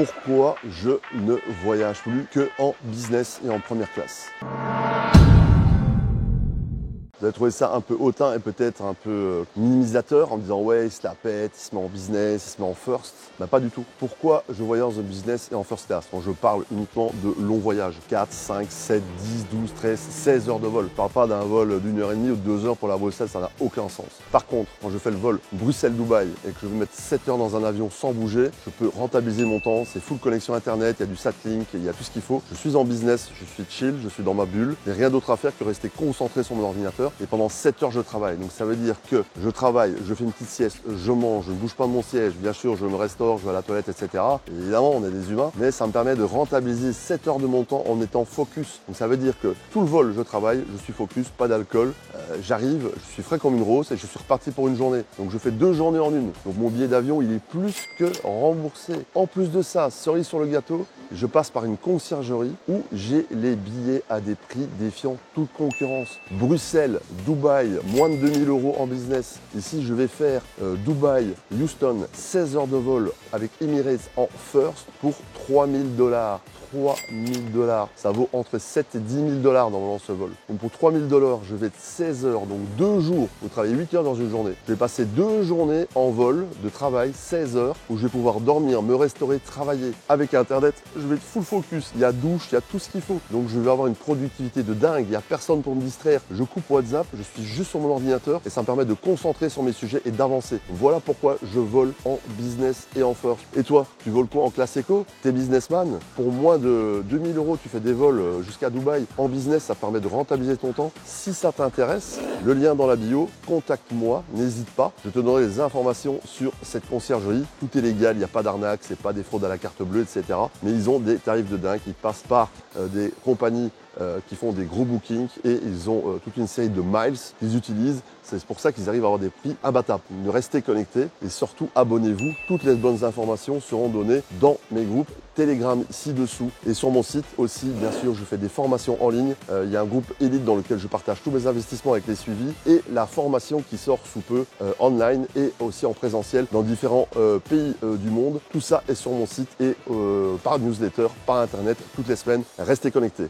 pourquoi je ne voyage plus que en business et en première classe. Vous avez trouvé ça un peu hautain et peut-être un peu minimisateur en me disant ouais, il se la pète, il se met en business, il se met en first. Bah pas du tout. Pourquoi je voyage en business et en first class quand je parle uniquement de longs voyages? 4, 5, 7, 10, 12, 13, 16 heures de vol. Je parle pas d'un vol d'1h30 ou de 2 heures pour la Bruxelles, ça n'a aucun sens. Par contre, quand je fais le vol Bruxelles-Dubaï et que je vais mettre 7 heures dans un avion sans bouger, je peux rentabiliser mon temps, c'est full connexion internet, il y a du Satlink, il y a tout ce qu'il faut. Je suis en business, je suis chill, je suis dans ma bulle, il n'y a rien d'autre à faire que rester concentré sur mon ordinateur. Et pendant 7 heures, je travaille. Donc ça veut dire que je travaille, je fais une petite sieste, je mange, je ne bouge pas de mon siège, bien sûr, je me restaure, je vais à la toilette, etc. Et évidemment, on est des humains, mais ça me permet de rentabiliser 7 heures de mon temps en étant focus. Donc ça veut dire que tout le vol, je travaille, je suis focus, pas d'alcool, j'arrive, je suis frais comme une rose et je suis reparti pour une journée. Donc je fais 2 journées en une. Donc mon billet d'avion, il est plus que remboursé. En plus de ça, cerise sur le gâteau, je passe par une conciergerie où j'ai les billets à des prix défiant toute concurrence. Bruxelles, Dubaï, moins de 2000 € en business. Ici, je vais faire Dubaï, Houston, 16 heures de vol avec Emirates en first pour 3000 $. 3000 $. Ça vaut entre 7 et 10 000 $ normalement ce vol. Donc pour 3000 $, je vais être 16 heures, donc 2 jours. Vous travaillez 8 heures dans une journée. Je vais passer 2 journées en vol de travail, 16 heures, où je vais pouvoir dormir, me restaurer, travailler. Avec Internet, je vais être full focus. Il y a douche, il y a tout ce qu'il faut. Donc je vais avoir une productivité de dingue. Il n'y a personne pour me distraire. Je coupe WhatsApp, je suis juste sur mon ordinateur et ça me permet de concentrer sur mes sujets et d'avancer. Voilà pourquoi je vole en business et en first. Et toi, tu voles quoi en classe éco? T'es businessman? Pour moins de 2000 €, tu fais des vols jusqu'à Dubaï. En business, ça permet de rentabiliser ton temps. Si ça t'intéresse, le lien dans la bio, contacte-moi, n'hésite pas. Je te donnerai des informations sur cette conciergerie. Tout est légal, il n'y a pas d'arnaque, c'est pas des fraudes à la carte bleue, etc. Mais ils ont des tarifs de dingue, ils passent par des compagnies qui font des gros bookings et ils ont toute une série de miles qu'ils utilisent. C'est pour ça qu'ils arrivent à avoir des prix imbattables. Restez connectés et surtout abonnez-vous. Toutes les bonnes informations seront données dans mes groupes Telegram ci-dessous et sur mon site aussi. Bien sûr, je fais des formations en ligne. Il y a un groupe élite dans lequel je partage tous mes investissements avec les suivis et la formation qui sort sous peu online et aussi en présentiel dans différents pays du monde. Tout ça est sur mon site et par newsletter, par internet toutes les semaines. Restez connectés.